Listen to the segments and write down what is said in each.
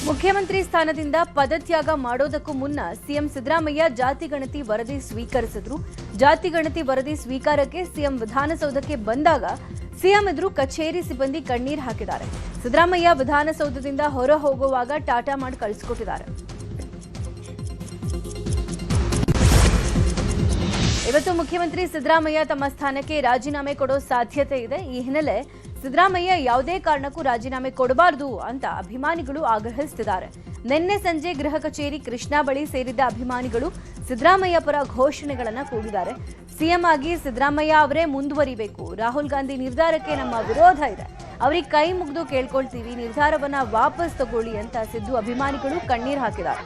ಮುಖ್ಯಮಂತ್ರಿ ಸ್ಥಾನದಿಂದ ಪದತ್ಯಾಗ ಮಾಡೋದಕ್ಕೂ ಮುನ್ನ ಸಿಎಂ ಸಿದ್ದರಾಮಯ್ಯ ಜಾತಿ ಗಣತಿ ವರದಿ ಸ್ವೀಕರಿಸಿದ್ರು. ಜಾತಿ ಗಣತಿ ವರದಿ ಸ್ವೀಕಾರಕ್ಕೆ ಸಿಎಂ ವಿಧಾನಸೌಧಕ್ಕೆ ಬಂದಾಗ ಸಿಎಂ ಎದುರು ಕಚೇರಿ ಸಿಬ್ಬಂದಿ ಕಣ್ಣೀರು ಹಾಕಿದ್ದಾರೆ. ಸಿದ್ದರಾಮಯ್ಯ ವಿಧಾನಸೌಧದಿಂದ ಹೊರ ಹೋಗುವಾಗ ಟಾಟಾ ಮಾಡಿ ಕಳಿಸಿಕೊಟ್ಟಿದ್ದಾರೆ. ಇವತ್ತು ಮುಖ್ಯಮಂತ್ರಿ ಸಿದ್ದರಾಮಯ್ಯ ತಮ್ಮ ಸ್ಥಾನಕ್ಕೆ ರಾಜೀನಾಮೆ ಕೊಡೋ ಸಾಧ್ಯತೆ ಇದೆ. ಈ ಹಿನ್ನೆಲೆ ಸಿದ್ದರಾಮಯ್ಯ ಯಾವುದೇ ಕಾರಣಕ್ಕೂ ರಾಜೀನಾಮೆ ಕೊಡಬಾರದು ಅಂತ ಅಭಿಮಾನಿಗಳು ಆಗ್ರಹಿಸುತ್ತಿದ್ದಾರೆ. ನಿನ್ನೆ ಸಂಜೆ ಗೃಹ ಕಚೇರಿ ಕೃಷ್ಣಾ ಬಳಿ ಸೇರಿದ್ದ ಅಭಿಮಾನಿಗಳು ಸಿದ್ದರಾಮಯ್ಯ ಪರ ಘೋಷಣೆಗಳನ್ನು ಕೂಗಿದ್ದಾರೆ. ಸಿಎಂ ಆಗಿ ಸಿದ್ದರಾಮಯ್ಯ ಅವರೇ ಮುಂದುವರಿಬೇಕು. ರಾಹುಲ್ ಗಾಂಧಿ ನಿರ್ಧಾರಕ್ಕೆ ನಮ್ಮ ವಿರೋಧ ಇದೆ. ಅವರಿಗೆ ಕೈ ಮುಗಿದು ಕೇಳ್ಕೊಳ್ತೀವಿ, ನಿರ್ಧಾರವನ್ನ ವಾಪಸ್ ತಗೊಳ್ಳಿ ಅಂತ ಸಿದ್ದು ಅಭಿಮಾನಿಗಳು ಕಣ್ಣೀರು ಹಾಕಿದ್ದಾರೆ.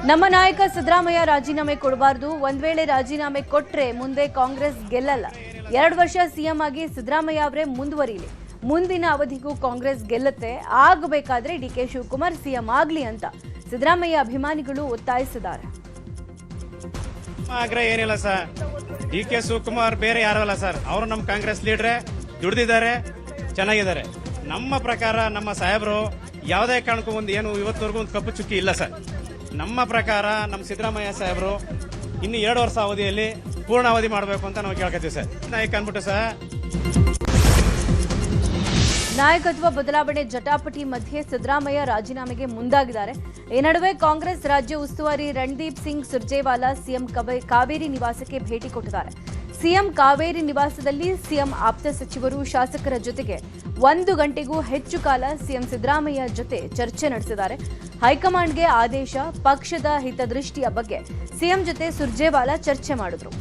ನಮ್ಮ ನಾಯಕ ಸಿದ್ದರಾಮಯ್ಯ ರಾಜೀನಾಮೆ ಕೊಡಬಾರದು. ಒಂದ್ ವೇಳೆ ರಾಜೀನಾಮೆ ಕೊಟ್ರೆ ಮುಂದೆ ಕಾಂಗ್ರೆಸ್ ಗೆಲ್ಲಲ್ಲ. 2 ವರ್ಷ ಸಿಎಂ ಆಗಿ ಸಿದ್ದರಾಮಯ್ಯ ಅವರೇ ಮುಂದುವರಿಲಿ. ಮುಂದಿನ ಅವಧಿಗೂ ಕಾಂಗ್ರೆಸ್ ಗೆಲ್ಲುತ್ತೆ. ಆಗಬೇಕಾದ್ರೆ ಡಿಕೆ ಶಿವಕುಮಾರ್ ಸಿಎಂ ಆಗ್ಲಿ ಅಂತ ಸಿದ್ದರಾಮಯ್ಯ ಅಭಿಮಾನಿಗಳು ಒತ್ತಾಯಿಸಿದ್ದಾರೆ. ಆಗ್ರಹ ಏನಿಲ್ಲ ಸರ್, ಡಿಕೆ ಶಿವಕುಮಾರ್ ಬೇರೆ ಯಾರು ಅಲ್ಲ ಸರ್. ಅವರು ನಮ್ಮ ಕಾಂಗ್ರೆಸ್ ಲೀಡ್ರೆ, ದುಡಿದಿದ್ದಾರೆ, ಚೆನ್ನಾಗಿದ್ದಾರೆ. ನಮ್ಮ ಪ್ರಕಾರ ನಮ್ಮ ಸಾಹೇಬರು ಯಾವುದೇ ಕಾರಣಕ್ಕೂ ಏನು ಇವತ್ತವರೆಗೂ ಒಂದು ಕಪ್ಪು ಚುಕ್ಕಿ ಇಲ್ಲ ಸರ್. ನಮ್ಮ ಪ್ರಕಾರ ನಮ್ಮ ಸಿದ್ದರಾಮಯ್ಯ ಸಾಹೇಬರು ಇನ್ನು 2 ವರ್ಷ ಅವಧಿಯಲ್ಲಿ ಪೂರ್ಣಾವಧಿ ಮಾಡಬೇಕು ಅಂತ ನಾವು ಕೇಳ್ಕೊತೀವಿ ಸರ್. ನಾಯಕ ಅನ್ಬಿಟ್ಟು ಸರ್, ನಾಯಕತ್ವ ಬದಲಾವಣೆ ಜಟಾಪಟಿ ಮಧ್ಯೆ ಸಿದ್ದರಾಮಯ್ಯ ರಾಜೀನಾಮೆಗೆ ಮುಂದಾಗಿದ್ದಾರೆ. ಈ ನಡುವೆ ಕಾಂಗ್ರೆಸ್ ರಾಜ್ಯ ಉಸ್ತುವಾರಿ ರಣದೀಪ್ ಸಿಂಗ್ ಸುರ್ಜೇವಾಲಾ ಸಿಎಂ ಕಾವೇರಿ ನಿವಾಸಕ್ಕೆ ಭೇಟಿ ಕೊಟ್ಟಿದ್ದಾರೆ. ಸಿಎಂ ಕಾವೇರಿ ನಿವಾಸದಲ್ಲಿ ಸಿಎಂ ಆಪ್ತ ಸಚಿವರು, ಶಾಸಕರ ಜೊತೆಗೆ 1 ಗಂಟೆಗೂ ಹೆಚ್ಚು ಕಾಲ ಸಿಎಂ ಸಿದ್ದರಾಮಯ್ಯ ಜೊತೆ ಚರ್ಚೆ ನಡೆಸಿದ್ದಾರೆ. ಹೈಕಮಾಂಡ್ಗೆ ಆದೇಶ, ಪಕ್ಷದ ಹಿತದೃಷ್ಟಿಯ ಬಗ್ಗೆ ಸಿಎಂ ಜೊತೆ ಸುರ್ಜೇವಾಲಾ ಚರ್ಚೆ ಮಾಡಿದ್ರು.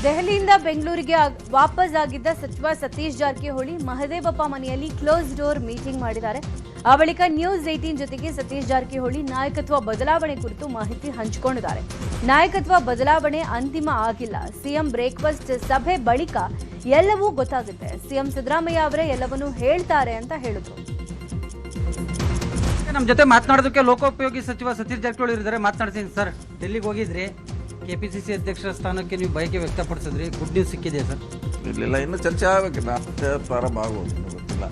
ದೆಹಲಿಯಿಂದ ಬೆಂಗಳೂರಿಗೆ ವಾಪಸ್ ಆಗಿದ್ದ ಸಚಿವ ಸತೀಶ್ ಜಾರಕಿಹೊಳಿ ಮಹದೇವಪ್ಪ ಮನೆಯಲ್ಲಿ ಕ್ಲೋಸ್ ಡೋರ್ ಮೀಟಿಂಗ್ ಮಾಡಿದ್ದಾರೆ. ಆ ಬಳಿಕ ನ್ಯೂಸ್ 18 ಜೊತೆಗೆ ಸತೀಶ್ ಜಾರಕಿಹೊಳಿ ನಾಯಕತ್ವ ಬದಲಾವಣೆ ಕುರಿತು ಮಾಹಿತಿ ಹಂಚಿಕೊಂಡಿದ್ದಾರೆ. ನಾಯಕತ್ವ ಬದಲಾವಣೆ ಅಂತಿಮ ಆಗಿಲ್ಲ. ಸಿಎಂ ಬ್ರೇಕ್ಫಾಸ್ಟ್ ಸಭೆ ಬಳಿಕ ಎಲ್ಲವೂ ಗೊತ್ತಾಗುತ್ತೆ. ಸಿಎಂ ಸಿದ್ದರಾಮಯ್ಯ ಅವರೇ ಎಲ್ಲವನ್ನೂ ಹೇಳ್ತಾರೆ ಅಂತ ಹೇಳಿದ್ರು. ನಮ್ಮ ಜೊತೆ ಮಾತನಾಡೋದಕ್ಕೆ ಲೋಕೋಪಯೋಗಿ ಸಚಿವ ಸತೀಶ್ ಜಾರಕಿಹೊಳಿ ಇದ್ದಾರೆ. ಮಾತನಾಡ್ತೀನಿ ಸರ್. ಡೆಲ್ಲಿಗೆ ಹೋಗಿದ್ರಿ, ಕೆಪಿಸಿಸಿ ಅಧ್ಯಕ್ಷರ ಸ್ಥಾನಕ್ಕೆ ನೀವು ಬಯಕೆ ವ್ಯಕ್ತಪಡಿಸಿದ್ರಿ. ಗುಡ್ ನ್ಯೂಸ್ ಸಿಕ್ಕಿದೆ ಸರ್? ಇರಲಿಲ್ಲ, ಇನ್ನೂ ಚರ್ಚೆ ಆಗಬೇಕಿಲ್ಲ, ಪ್ರಾರಂಭ ಆಗುವುದು ಗೊತ್ತಿಲ್ಲ.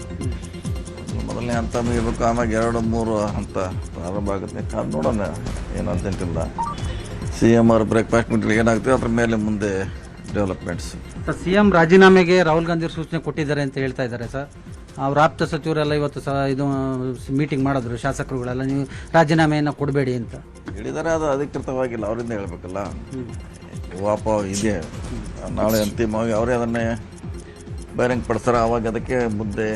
ಮೊದಲನೇ ಹಂತ ಮುಗಿಬೇಕು, ಆಮೇಲೆ 2-3 ಹಂತ ಪ್ರಾರಂಭ ಆಗುತ್ತೆ. ಕಾದು ನೋಡೋಣ, ಏನು ಅರ್ಜೆಂಟಿಲ್ಲ. CM ಅವ್ರ ಬ್ರೇಕ್ಫಾಸ್ಟ್ ಮೀಟಿಂಗ್ ಏನಾಗ್ತದೆ ಅದ್ರ ಮೇಲೆ ಮುಂದೆ ಡೆವಲಪ್ಮೆಂಟ್ಸ್. ಸರ್, CM ರಾಜೀನಾಮೆಗೆ ರಾಹುಲ್ ಗಾಂಧಿ ಸೂಚನೆ ಕೊಟ್ಟಿದ್ದಾರೆ ಅಂತ ಹೇಳ್ತಾ ಇದ್ದಾರೆ ಸರ್. ಅವ್ರ ಆಪ್ತ ಸಚಿವರೆಲ್ಲ ಇವತ್ತು ಇದು ಮೀಟಿಂಗ್ ಮಾಡಿದ್ರು, ಶಾಸಕರುಗಳೆಲ್ಲ ನೀವು ರಾಜೀನಾಮೆಯನ್ನು ಕೊಡಬೇಡಿ ಅಂತ ಹೇಳಿದ್ದಾರೆ. ಅದು ಅಧಿಕೃತವಾಗಿಲ್ಲ, ಅವರಿಂದ ಹೇಳಬೇಕಲ್ಲ. ವಾಪ ಇದೆ, ನಾಳೆ ಅಂತಿಮವಾಗಿ ಅವರೇ ಅದನ್ನೇ ಬಹಿರಂಗ ಪಡಿಸ್ತಾರೆ. ಆವಾಗ ಅದಕ್ಕೆ ಮುಂದೆ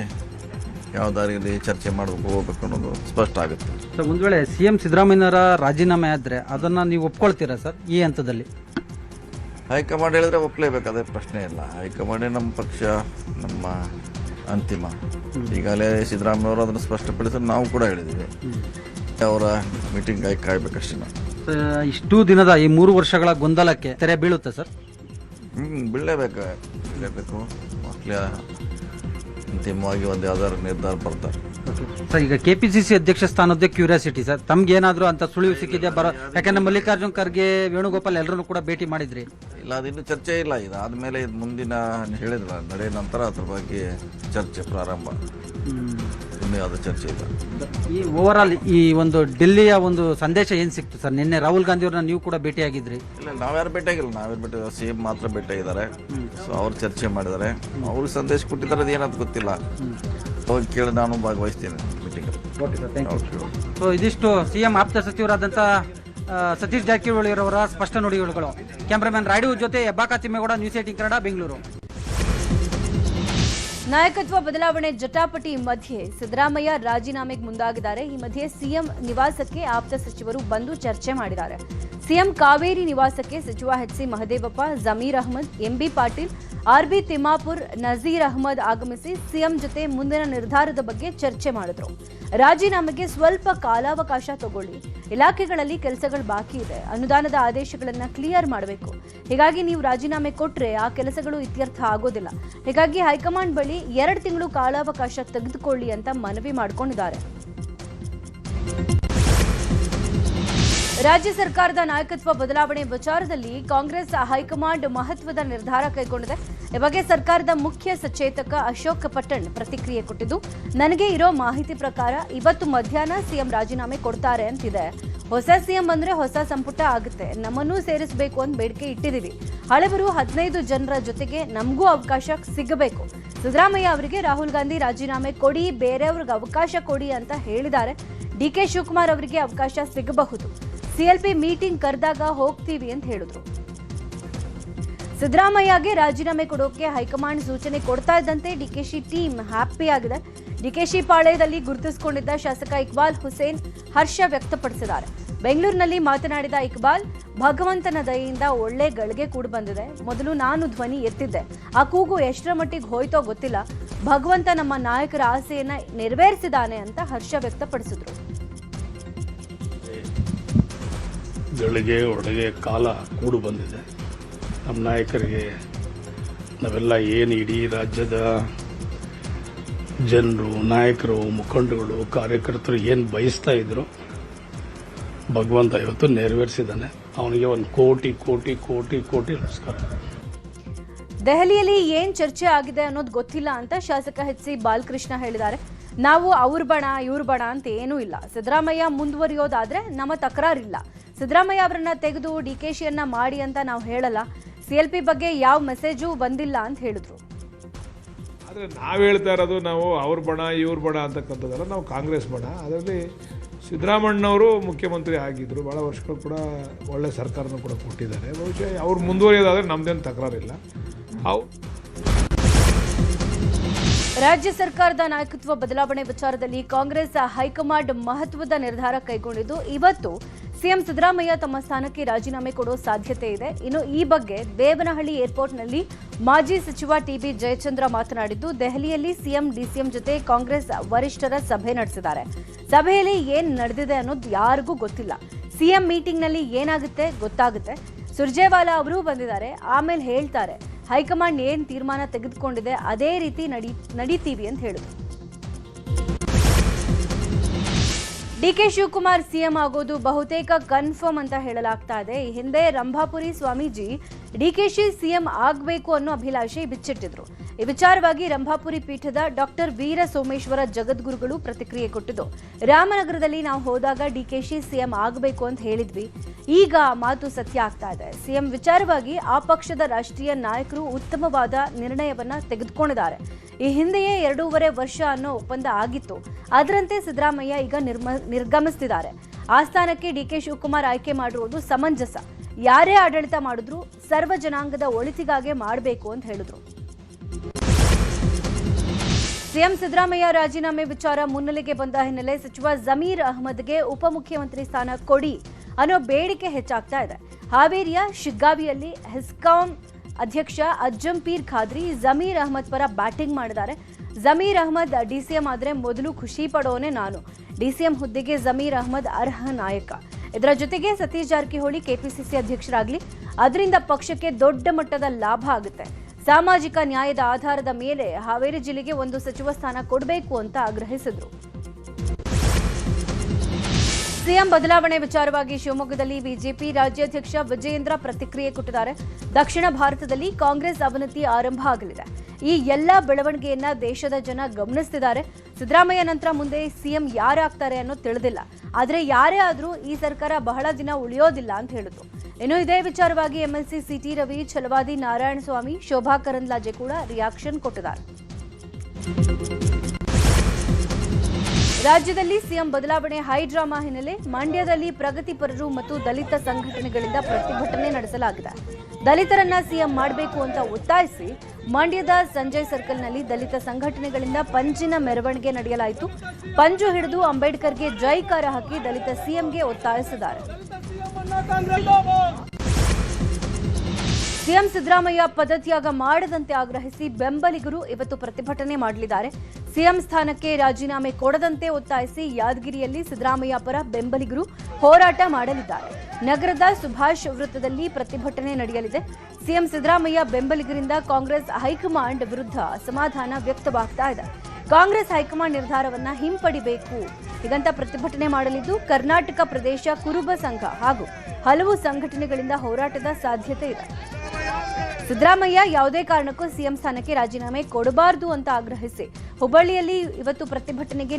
ಯಾವ ದಾರಿಯಲ್ಲಿ ಚರ್ಚೆ ಮಾಡಬೇಕು, ಹೋಗ್ಬೇಕು ಅನ್ನೋದು ಸ್ಪಷ್ಟ ಆಗುತ್ತೆ. ಸರ್, ಒಂದು ವೇಳೆ CM ಸಿದ್ದರಾಮಯ್ಯನವರ ರಾಜೀನಾಮೆ ಆದರೆ ಅದನ್ನು ನೀವು ಒಪ್ಕೊಳ್ತೀರಾ ಸರ್ ಈ ಹಂತದಲ್ಲಿ? ಹೈಕಮಾಂಡ್ ಹೇಳಿದ್ರೆ ಒಪ್ಪಲೇಬೇಕು, ಅದೇ ಪ್ರಶ್ನೆ ಇಲ್ಲ. ಹೈಕಮಾಂಡೇ ನಮ್ಮ ಪಕ್ಷ, ನಮ್ಮ ಅಂತಿಮ. ಈಗಾಗಲೇ ಸಿದ್ದರಾಮಯ್ಯ ಅವರು ಅದನ್ನು ಸ್ಪಷ್ಟಪಡಿಸಿ ನಾವು ಕೂಡ ಹೇಳಿದ್ದೀವಿ. ಅವರ ಮೀಟಿಂಗಾಗಿ ಕಾಯ್ಬೇಕಷ್ಟೇ. ಇಷ್ಟು ದಿನದ ಈ 3 ವರ್ಷಗಳ ಗೊಂದಲಕ್ಕೆ ತೆರೆ ಬೀಳುತ್ತೆ ಸರ್? ಬೀಳಲೇಬೇಕು. ಮಕ್ಕಳ ಅಂತಿಮವಾಗಿ ಒಂದು ಯಾವ್ದಾದ್ರು ನಿರ್ಧಾರ ಬರ್ತಾರೆ ಸರ್. ಈಗ KPCC ಅಧ್ಯಕ್ಷ ಸ್ಥಾನದ್ದೇ ಕ್ಯೂರಿಯಾಸಿಟಿ ಸರ್, ತಮ್ಗೇನಾದರೂ ಅಂತ ಸುಳಿವು ಸಿಕ್ಕಿದೆ? ಯಾಕಂದ್ರೆ ಮಲ್ಲಿಕಾರ್ಜುನ್ ಖರ್ಗೆ, ವೇಣುಗೋಪಾಲ್ ಎಲ್ಲರನ್ನು ಕೂಡ ಭೇಟಿ ಮಾಡಿದ್ರಿ. ಇಲ್ಲ, ಅದಿನ್ನೂ ಚರ್ಚೆ ಇಲ್ಲ. ಇದಾದ್ಮೇಲೆ ಇದು ಮುಂದಿನ ಹೇಳಿದ್ರಲ್ಲ, ನಡೆಯ ನಂತರ ಅದ್ರ ಬಗ್ಗೆ ಚರ್ಚೆ ಪ್ರಾರಂಭ. ಇನ್ನೂ ಯಾವುದೇ ಚರ್ಚೆ ಇಲ್ಲ. ಈ ಓವರ್ ಆಲ್ ಈ ಒಂದು ಡೆಲ್ಲಿಯ ಒಂದು ಸಂದೇಶ ಏನು ಸಿಕ್ತು ಸರ್? ನಿನ್ನೆ ರಾಹುಲ್ ಗಾಂಧಿ ಅವ್ರನ್ನ ನೀವು ಕೂಡ ಭೇಟಿಯಾಗಿದ್ರಿ. ಇಲ್ಲ, ನಾವ್ಯಾರು ಭೇಟಿಯಾಗಿಲ್ಲ. CM ಮಾತ್ರ ಭೇಟಿಯಾಗಿದ್ದಾರೆ. ಸೊ ಅವ್ರು ಚರ್ಚೆ ಮಾಡಿದ್ದಾರೆ, ಅವ್ರಿಗೆ ಸಂದೇಶ ಕೊಟ್ಟಿದ್ದಾರೆ. ಅದು ಏನಂತ ಗೊತ್ತಿಲ್ಲ, ಹೋಗಿ ಕೇಳಿ ನಾನು ಭಾಗವಹಿಸ್ತೀನಿ ಮೀಟಿಂಗ್. ಸೊ ಇದಿಷ್ಟು CM ಆಪ್ತ ಸಚಿವರಾದಂಥ ಸತೀಶ್ ಜಾರಕಿಹೊಳಿ ಅವರ ಸ್ಪಷ್ಟ ನುಡಿಗಳು. ಕ್ಯಾಮ್ರಾಮನ್ ರಾಡಿಯೋ ಜೊತೆ ಹೆಬ್ಬಾಕ ತಿಮ್ಮೇಗೌಡ, ನ್ಯೂಸ್ 18 ಕನ್ನಡ, ಬೆಂಗಳೂರು. ನಾಯಕತ್ವ ಬದಲಾವಣೆ ಜಟಾಪಟಿ ಮಧ್ಯೆ ಸಿದ್ದರಾಮಯ್ಯ ರಾಜೀನಾಮೆಗೆ ಮುಂದಾಗಿದ್ದಾರೆ. ಈ ಮಧ್ಯೆ ಸಿಎಂ ನಿವಾಸಕ್ಕೆ ಆಪ್ತ ಸಚಿವರು ಬಂದು ಚರ್ಚೆ ಮಾಡಿದ್ದಾರೆ. ಸಿಎಂ ಕಾವೇರಿ ನಿವಾಸಕ್ಕೆ ಸಚಿವ ಎಚ್.ಸಿ. ಮಹದೇವಪ್ಪ, ಜಮೀರ್ ಅಹಮದ್, ಎಂಬಿ ಪಾಟೀಲ್, ಆರ್ಬಿ ತಿಮ್ಮಾಪುರ್, ನಜೀರ್ ಅಹಮದ್ ಆಗಮಿಸಿ ಸಿಎಂ ಜೊತೆ ಮುಂದಿನ ನಿರ್ಧಾರದ ಬಗ್ಗೆ ಚರ್ಚೆ ಮಾಡಿದ್ರು. ರಾಜೀನಾಮೆಗೆ ಸ್ವಲ್ಪ ಕಾಲಾವಕಾಶ ತಗೊಳ್ಳಿ, ಇಲಾಖೆಗಳಲ್ಲಿ ಕೆಲಸಗಳು ಬಾಕಿ ಇದೆ, ಅನುದಾನದ ಆದೇಶಗಳನ್ನ ಕ್ಲಿಯರ್ ಮಾಡಬೇಕು. ಹೀಗಾಗಿ ನೀವು ರಾಜೀನಾಮೆ ಕೊಟ್ರೆ ಆ ಕೆಲಸಗಳು ಇತ್ಯರ್ಥ ಆಗೋದಿಲ್ಲ. ಹೀಗಾಗಿ ಹೈಕಮಾಂಡ್ ಬಳಿ 2 ತಿಂಗಳು ಕಾಲಾವಕಾಶ ತೆಗೆದುಕೊಳ್ಳಿ ಅಂತ ಮನವಿ ಮಾಡಿಕೊಂಡಿದ್ದಾರೆ. ರಾಜ್ಯ ಸರ್ಕಾರದ ನಾಯಕತ್ವ ಬದಲಾವಣೆ ವಿಚಾರದಲ್ಲಿ ಕಾಂಗ್ರೆಸ್ ಹೈಕಮಾಂಡ್ ಮಹತ್ವದ ನಿರ್ಧಾರ ಕೈಗೊಂಡಿದೆ. ಈ ಬಗ್ಗೆ ಸರ್ಕಾರದ ಮುಖ್ಯ ಸಚೇತಕ ಅಶೋಕ್ ಪಟ್ಟಣ್ ಪ್ರತಿಕ್ರಿಯೆ ಕೊಟ್ಟಿದ್ದು, ನನಗೆ ಇರೋ ಮಾಹಿತಿ ಪ್ರಕಾರ ಇವತ್ತು ಮಧ್ಯಾಹ್ನ ಸಿಎಂ ರಾಜೀನಾಮೆ ಕೊಡ್ತಾರೆ ಅಂತಿದೆ. ಹೊಸ ಸಿಎಂ ಬಂದ್ರೆ ಹೊಸ ಸಂಪುಟ ಆಗುತ್ತೆ, ನಮ್ಮನ್ನೂ ಸೇರಿಸಬೇಕು ಅಂತ ಬೇಡಿಕೆ ಇಟ್ಟಿದ್ದೀವಿ. ಹಳೆಬರು 15 ಜನರ ಜೊತೆಗೆ ನಮಗೂ ಅವಕಾಶ ಸಿಗಬೇಕು. ಸಿದ್ದರಾಮಯ್ಯ ಅವರಿಗೆ ರಾಹುಲ್ ಗಾಂಧಿ ರಾಜೀನಾಮೆ ಕೊಡಿ, ಬೇರೆಯವ್ರಿಗೆ ಅವಕಾಶ ಕೊಡಿ ಅಂತ ಹೇಳಿದ್ದಾರೆ. ಡಿಕೆ ಶಿವಕುಮಾರ್ ಅವರಿಗೆ ಅವಕಾಶ ಸಿಗಬಹುದು. ಸಿಎಲ್ಪಿ ಮೀಟಿಂಗ್ ಕರೆದಾಗ ಹೋಗ್ತೀವಿ ಅಂತ ಹೇಳಿದ್ರು. ಸಿದ್ದರಾಮಯ್ಯಗೆ ರಾಜೀನಾಮೆ ಕೊಡೋಕೆ ಹೈಕಮಾಂಡ್ ಸೂಚನೆ ಕೊಡ್ತಾ ಇದ್ದಂತೆ ಡಿಕೆಶಿ ಟೀಮ್ ಹ್ಯಾಪಿ ಆಗಿದೆ. ಡಿಕೆಶಿ ಪಾಳ್ಯದಲ್ಲಿ ಗುರುತಿಸಿಕೊಂಡಿದ್ದ ಶಾಸಕ ಇಕ್ಬಾಲ್ ಹುಸೇನ್ ಹರ್ಷ ವ್ಯಕ್ತಪಡಿಸಿದ್ದಾರೆ. ಬೆಂಗಳೂರಿನಲ್ಲಿ ಮಾತನಾಡಿದ ಇಕ್ಬಾಲ್, ಭಗವಂತನ ದಯೆಯಿಂದ ಒಳ್ಳೆ ಗಳಿಗೆ ಕೂಡಿ ಬಂದಿದೆ. ಮೊದಲು ನಾನು ಧ್ವನಿ ಎತ್ತಿದ್ದೆ, ಆ ಕೂಗು ಎಷ್ಟರ ಮಟ್ಟಿಗೆ ಹೋಯ್ತೋ ಗೊತ್ತಿಲ್ಲ. ಭಗವಂತ ನಮ್ಮ ನಾಯಕರ ಆಸೆಯನ್ನ ನೆರವೇರಿಸಿದಾನೆ ಅಂತ ಹರ್ಷ ವ್ಯಕ್ತಪಡಿಸಿದ್ರು. ಗಳಿಗೆ ಒಳಗೆ ಕಾಲ ಕೂಡು ಬಂದಿದೆ. ನಮ್ಮ ನಾಯಕರಿಗೆ ನಾವೆಲ್ಲ ಏನು ಇಡೀ ರಾಜ್ಯದ ಜನರು, ನಾಯಕರು, ಮುಖಂಡಗಳು, ಕಾರ್ಯಕರ್ತರು ಏನು ಬಯಸ್ತಾ ಇದ್ರು ಭಗವಂತ ಇವತ್ತು ನೆರವೇರಿಸಿದ್ದಾನೆ. ಅವನಿಗೆ 1 ಕೋಟಿ ಕೋಟಿ ಕೋಟಿ ಕೋಟಿ ನಮಸ್ಕಾರ. ದೆಹಲಿಯಲ್ಲಿ ಏನ್ ಚರ್ಚೆ ಆಗಿದೆ ಅನ್ನೋದು ಗೊತ್ತಿಲ್ಲ ಅಂತ ಶಾಸಕ ಎಚ್.ಸಿ. ಬಾಲಕೃಷ್ಣ ಹೇಳಿದ್ದಾರೆ. ನಾವು ಅವ್ರ ಬಣ ಇವ್ರ ಬಣ ಅಂತ ಏನೂ ಇಲ್ಲ. ಸಿದ್ದರಾಮಯ್ಯ ಮುಂದುವರಿಯೋದಾದ್ರೆ ನಮ್ಮ ತಕರಾರಿಲ್ಲ. ಸಿದ್ದರಾಮಯ್ಯ ಅವರನ್ನ ತೆಗೆದು ಡಿಕೆಶಿಯನ್ನ ಮಾಡಿ ಅಂತ ನಾವು ಹೇಳಲ್ಲ. ಸಿಎಲ್ಪಿ ಬಗ್ಗೆ ಯಾವ ಮೆಸೇಜು ಬಂದಿಲ್ಲ ಅಂತ ಹೇಳಿದ್ರು. ಆದರೆ ನಾವು ಹೇಳ್ತಾ ಇರೋದು ನಾವು ಅವ್ರ ಬಣ ಇವ್ರ ಬಣ ಅಂತಕ್ಕಂಥದ್ದಲ್ಲ, ನಾವು ಕಾಂಗ್ರೆಸ್ ಬಣ. ಅದರಲ್ಲಿ ಸಿದ್ದರಾಮಣ್ಣವರು ಮುಖ್ಯಮಂತ್ರಿ ಆಗಿದ್ದರು, ಭಾಳ ವರ್ಷಗಳು ಕೂಡ ಒಳ್ಳೆ ಸರ್ಕಾರನೂ ಕೂಡ ಕೊಟ್ಟಿದ್ದಾರೆ. ಬಹುಶಃ ಅವ್ರು ಮುಂದುವರಿಯೋದಾದರೆ ನಮ್ಮದೇನು ತಕರಾರಿಲ್ಲ. ರಾಜ್ಯ ಸರ್ಕಾರದ ನಾಯಕತ್ವ ಬದಲಾವಣೆ ವಿಚಾರದಲ್ಲಿ ಕಾಂಗ್ರೆಸ್ ಹೈಕಮಾಂಡ್ ಮಹತ್ವದ ನಿರ್ಧಾರ ಕೈಗೊಂಡಿದ್ದು, ಇವತ್ತು ಸಿಎಂ ಸಿದ್ದರಾಮಯ್ಯ ತಮ್ಮ ಸ್ಥಾನಕ್ಕೆ ರಾಜೀನಾಮೆ ಕೊಡೋ ಸಾಧ್ಯತೆ ಇದೆ. ಇನ್ನು ಈ ಬಗ್ಗೆ ದೇವನಹಳ್ಳಿ ಏರ್ಪೋರ್ಟ್ನಲ್ಲಿ ಮಾಜಿ ಸಚಿವ ಟಿಬಿ ಜಯಚಂದ್ರ ಮಾತನಾಡಿದ್ದು, ದೆಹಲಿಯಲ್ಲಿ ಸಿಎಂ ಡಿಸಿಎಂ ಜೊತೆ ಕಾಂಗ್ರೆಸ್ ವರಿಷ್ಠರ ಸಭೆ ನಡೆಸಿದ್ದಾರೆ. ಸಭೆಯಲ್ಲಿ ಏನ್ ನಡೆದಿದೆ ಅನ್ನೋದು ಯಾರಿಗೂ ಗೊತ್ತಿಲ್ಲ. ಸಿಎಂ ಮೀಟಿಂಗ್ನಲ್ಲಿ ಏನಾಗುತ್ತೆ ಗೊತ್ತಾಗುತ್ತೆ. ಸುರ್ಜೇವಾಲಾ ಅವರೂ ಬಂದಿದ್ದಾರೆ, ಆಮೇಲೆ ಹೇಳ್ತಾರೆ. ಹೈಕಮಾಂಡ್ ಏನ್ ತೀರ್ಮಾನ ತೆಗೆದುಕೊಂಡಿದೆ ಅದೇ ರೀತಿ ನಡೀತೀವಿ ಅಂತ ಹೇಳಿದ್ರು. ಡಿಕೆ ಶಿವಕುಮಾರ್ ಸಿಎಂ ಆಗೋದು ಬಹುತೇಕ ಕನ್ಫರ್ಮ್ ಅಂತ ಹೇಳಲಾಗ್ತಾ ಇದೆ. ಈ ಹಿಂದೆ ರಂಭಾಪುರಿ ಸ್ವಾಮೀಜಿ ಡಿಕೆಶಿ ಸಿಎಂ ಆಗಬೇಕು ಅನ್ನೋ ಅಭಿಲಾಷೆ ಬಿಚ್ಚಿಟ್ಟಿದ್ರು. ಈ ವಿಚಾರವಾಗಿ ರಂಭಾಪುರಿ ಪೀಠದ ಡಾಕ್ಟರ್ ವೀರ ಸೋಮೇಶ್ವರ ಜಗದ್ಗುರುಗಳು ಪ್ರತಿಕ್ರಿಯೆ ಕೊಟ್ಟಿದ್ದು, ರಾಮನಗರದಲ್ಲಿ ನಾವು ಹೋದಾಗ ಡಿಕೆಶಿ ಸಿಎಂ ಆಗಬೇಕು ಅಂತ ಹೇಳಿದ್ವಿ. ಈಗ ಮಾತು ಸತ್ಯ ಆಗ್ತಾ ಇದೆ. ಸಿಎಂ ವಿಚಾರವಾಗಿ ಆ ಪಕ್ಷದ ರಾಷ್ಟ್ರೀಯ ನಾಯಕರು ಉತ್ತಮವಾದ ನಿರ್ಣಯವನ್ನ ತೆಗೆದುಕೊಂಡಿದ್ದಾರೆ. ಈ ಹಿಂದೆಯೇ 2.5 ವರ್ಷ ಅನ್ನೋ ಒಪ್ಪಂದ ಆಗಿತ್ತು. ಅದರಂತೆ ಸಿದ್ದರಾಮಯ್ಯ ಈಗ ನಿರ್ಗಮಿಸುತ್ತಿದ್ದಾರೆ. ಆ ಸ್ಥಾನಕ್ಕೆ ಡಿಕೆ ಶಿವಕುಮಾರ್ ಆಯ್ಕೆ ಮಾಡಿರುವುದು ಸಮಂಜಸ. ಯಾರೇ ಆಡಳಿತ ಮಾಡಿದ್ರು ಸರ್ವ ಜನಾಂಗದ ಒಳಿತಿಗಾಗೆ ಮಾಡಬೇಕು ಅಂತ ಹೇಳಿದ್ರು. ಸಿಎಂ ಸಿದ್ದರಾಮಯ್ಯ ರಾಜೀನಾಮೆ ವಿಚಾರ ಮುನ್ನೆಲೆಗೆ ಬಂದ ಹಿನ್ನೆಲೆ ಸಚಿವ ಜಮೀರ್ ಅಹಮದ್ಗೆ ಉಪಮುಖ್ಯಮಂತ್ರಿ ಸ್ಥಾನ ಕೊಡಿ ಅನ್ನೋ ಬೇಡಿಕೆ ಹೆಚ್ಚಾಗ್ತಾ ಇದೆ. ಹಾವೇರಿಯ ಶಿಗ್ಗಾವಿಯಲ್ಲಿ ಹೆಸ್ಕಾಂ ಅಧ್ಯಕ್ಷ ಅಜ್ಜಂಪೀರ್ ಖಾದ್ರಿ ಜಮೀರ್ ಅಹಮದ್ ಪರ ಬ್ಯಾಟಿಂಗ್ ಮಾಡಿದ್ದಾರೆ. ಜಮೀರ್ ಅಹಮದ್ ಡಿಸಿಎಂ ಆದ್ರೆ ಮೊದಲು ಖುಷಿ ಪಡೋನೆ ನಾನು. ಡಿಸಿಎಂ ಹುದ್ದೆಗೆ ಜಮೀರ್ ಅಹಮದ್ ಅರ್ಹ ನಾಯಕ. ಇದರ ಜೊತೆಗೆ ಸತೀಶ್ ಜಾರಕಿಹೊಳಿ ಕೆಪಿಸಿಸಿ ಅಧ್ಯಕ್ಷರಾಗಲಿ, ಅದರಿಂದ ಪಕ್ಷಕ್ಕೆ ದೊಡ್ಡ ಮಟ್ಟದ ಲಾಭ ಆಗುತ್ತೆ. ಸಾಮಾಜಿಕ ನ್ಯಾಯದ ಆಧಾರದ ಮೇಲೆ ಹಾವೇರಿ ಜಿಲ್ಲೆಗೆ ಒಂದು ಸಚಿವ ಸ್ಥಾನ ಕೊಡಬೇಕು ಅಂತ ಆಗ್ರಹಿಸಿದ್ರು. ಸಿಎಂ ಬದಲಾವಣೆ ವಿಚಾರವಾಗಿ ಶಿವಮೊಗ್ಗದಲ್ಲಿ ಬಿಜೆಪಿ ರಾಜ್ಯಾಧ್ಯಕ್ಷ ವಿಜಯೇಂದ್ರ ಪ್ರತಿಕ್ರಿಯೆ ಕೊಟ್ಟಿದ್ದಾರೆ. ದಕ್ಷಿಣ ಭಾರತದಲ್ಲಿ ಕಾಂಗ್ರೆಸ್ ಅವನತಿ ಆರಂಭ ಆಗಲಿದೆ. ಈ ಎಲ್ಲ ಬೆಳವಣಿಗೆಯನ್ನ ದೇಶದ ಜನ ಗಮನಿಸುತ್ತಿದ್ದಾರೆ. ಸಿದ್ದರಾಮಯ್ಯ ನಂತರ ಮುಂದೆ ಸಿಎಂ ಯಾರಾಗ್ತಾರೆ ಅನ್ನೋದು ತಿಳಿದಿಲ್ಲ. ಆದರೆ ಯಾರೇ ಆದರೂ ಈ ಸರ್ಕಾರ ಬಹಳ ದಿನ ಉಳಿಯೋದಿಲ್ಲ ಅಂತ ಹೇಳಿದ್ರು. ಇನ್ನು ಇದೇ ವಿಚಾರವಾಗಿ ಎಂಎಲ್ಸಿ ಸಿಟಿ ರವಿ, ಛಲವಾದಿ ನಾರಾಯಣಸ್ವಾಮಿ, ಶೋಭಾ ಕರಂದ್ಲಾಜೆ ಕೂಡ ರಿಯಾಕ್ಷನ್ ಕೊಟ್ಟಿದ್ದಾರೆ. ರಾಜ್ಯದಲ್ಲಿ ಸಿಎಂ ಬದಲಾವಣೆ ಹೈ ಡ್ರಾಮಾ ಹಿನ್ನೆಲೆ ಮಂಡ್ಯದಲ್ಲಿ ಪ್ರಗತಿಪರರು ಮತ್ತು ದಲಿತ ಸಂಘಟನೆಗಳಿಂದ ಪ್ರತಿಭಟನೆ ನಡೆಸಲಾಗಿದೆ. ದಲಿತರನ್ನ ಸಿಎಂ ಮಾಡಬೇಕು ಅಂತ ಒತ್ತಾಯಿಸಿ ಮಂಡ್ಯದ ಸಂಜಯ್ ಸರ್ಕಲ್ನಲ್ಲಿ ದಲಿತ ಸಂಘಟನೆಗಳಿಂದ ಪಂಜಿನ ಮೆರವಣಿಗೆ ನಡೆಯಲಾಯಿತು. ಪಂಜು ಹಿಡಿದು ಅಂಬೇಡ್ಕರ್ಗೆ ಜೈಕಾರ ಹಾಕಿ ದಲಿತ ಸಿಎಂಗೆ ಒತ್ತಾಯಿಸಿದ್ದಾರೆ. ಸಿಎಂ ಸಿದ್ದರಾಮಯ್ಯ ಪದತ್ಯಾಗ ಮಾಡದಂತೆ ಆಗ್ರಹಿಸಿ ಬೆಂಬಲಿಗರು ಇವತ್ತು ಪ್ರತಿಭಟನೆ ಮಾಡಲಿದ್ದಾರೆ. ಸಿಎಂ ಸ್ಥಾನಕ್ಕೆ ರಾಜೀನಾಮೆ ಕೊಡದಂತೆ ಒತ್ತಾಯಿಸಿ ಯಾದಗಿರಿಯಲ್ಲಿ ಸಿದ್ದರಾಮಯ್ಯ ಪರ ಬೆಂಬಲಿಗರು ಹೋರಾಟ ಮಾಡಲಿದ್ದಾರೆ. ನಗರದ ಸುಭಾಷ್ ವೃತ್ತದಲ್ಲಿ ಪ್ರತಿಭಟನೆ ನಡೆಯಲಿದೆ. ಸಿಎಂ ಸಿದ್ದರಾಮಯ್ಯ ಬೆಂಬಲಿಗರಿಂದ ಕಾಂಗ್ರೆಸ್ ಹೈಕಮಾಂಡ್ ವಿರುದ್ಧ ಅಸಮಾಧಾನ ವ್ಯಕ್ತವಾಗ್ತಾ ಇದೆ. ಕಾಂಗ್ರೆಸ್ ಹೈಕಮಾಂಡ್ ನಿರ್ಧಾರವನ್ನ ಹಿಂಪಡಿಬೇಕು ಹೀಗಂತ ಪ್ರತಿಭಟನೆ ಮಾಡಲಿದ್ದು, ಕರ್ನಾಟಕ ಪ್ರದೇಶ ಕುರುಬ ಸಂಘ ಹಾಗೂ ಹಲವು ಸಂಘಟನೆಗಳಿಂದ ಹೋರಾಟದ ಸಾಧ್ಯತೆ ಇದೆ. ಸಿದ್ದರಾಮಯ್ಯ ಯಾವುದೇ ಕಾರಣಕ್ಕೂ ಸಿಎಂ ಸ್ಥಾನಕ್ಕೆ ರಾಜೀನಾಮೆ ಕೊಡಬಾರದು ಅಂತ ಆಗ್ರಹಿಸಿ ಹುಬ್ಬಳ್ಳಿಯಲ್ಲಿ ಇವತ್ತು ಪ್ರತಿಭಟನೆಗೆ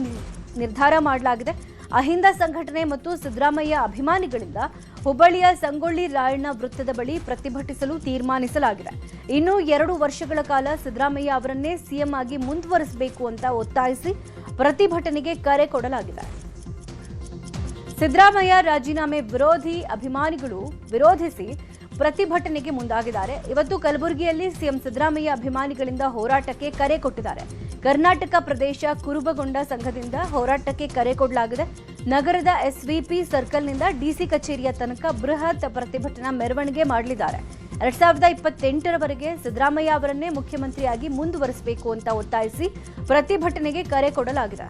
ನಿರ್ಧಾರ ಮಾಡಲಾಗಿದೆ. ಅಹಿಂದ ಸಂಘಟನೆ ಮತ್ತು ಸಿದ್ದರಾಮಯ್ಯ ಅಭಿಮಾನಿಗಳಿಂದ ಹುಬ್ಬಳ್ಳಿಯ ಸಂಗೊಳ್ಳಿ ರಾಯಣ್ಣ ವೃತ್ತದ ಬಳಿ ಪ್ರತಿಭಟಿಸಲು ತೀರ್ಮಾನಿಸಲಾಗಿದೆ. ಇನ್ನು 2 ವರ್ಷಗಳ ಕಾಲ ಸಿದ್ದರಾಮಯ್ಯ ಅವರನ್ನೇ ಸಿಎಂ ಆಗಿ ಮುಂದುವರಿಸಬೇಕು ಅಂತ ಒತ್ತಾಯಿಸಿ ಪ್ರತಿಭಟನೆಗೆ ಕರೆ ಕೊಡಲಾಗಿದೆ. ಸಿದ್ದರಾಮಯ್ಯ ರಾಜೀನಾಮೆ ವಿರೋಧಿ ಅಭಿಮಾನಿಗಳು ವಿರೋಧಿಸಿ ಪ್ರತಿಭಟನೆಗೆ ಮುಂದಾಗಿದ್ದಾರೆ. ಇವತ್ತು ಕಲಬುರಗಿಯಲ್ಲಿ ಸಿಎಂ ಸಿದ್ದರಾಮಯ್ಯ ಅಭಿಮಾನಿಗಳಿಂದ ಹೋರಾಟಕ್ಕೆ ಕರೆ ಕೊಟ್ಟಿದ್ದಾರೆ. ಕರ್ನಾಟಕ ಪ್ರದೇಶ ಕುರುಬಗೊಂಡ ಸಂಘದಿಂದ ಹೋರಾಟಕ್ಕೆ ಕರೆ ಕೊಡಲಾಗಿದೆ. ನಗರದ ಎಸ್ವಿಪಿ ಸರ್ಕಲ್ನಿಂದ ಡಿಸಿ ಕಚೇರಿಯ ತನಕ ಬೃಹತ್ ಪ್ರತಿಭಟನಾ ಮೆರವಣಿಗೆ ಮಾಡಲಿದ್ದಾರೆ. 2028ರವರೆಗೆ ಸಿದ್ದರಾಮಯ್ಯ ಅವರನ್ನೇ ಮುಖ್ಯಮಂತ್ರಿಯಾಗಿ ಮುಂದುವರಿಸಬೇಕು ಅಂತ ಒತ್ತಾಯಿಸಿ ಪ್ರತಿಭಟನೆಗೆ ಕರೆ ಕೊಡಲಾಗಿದೆ.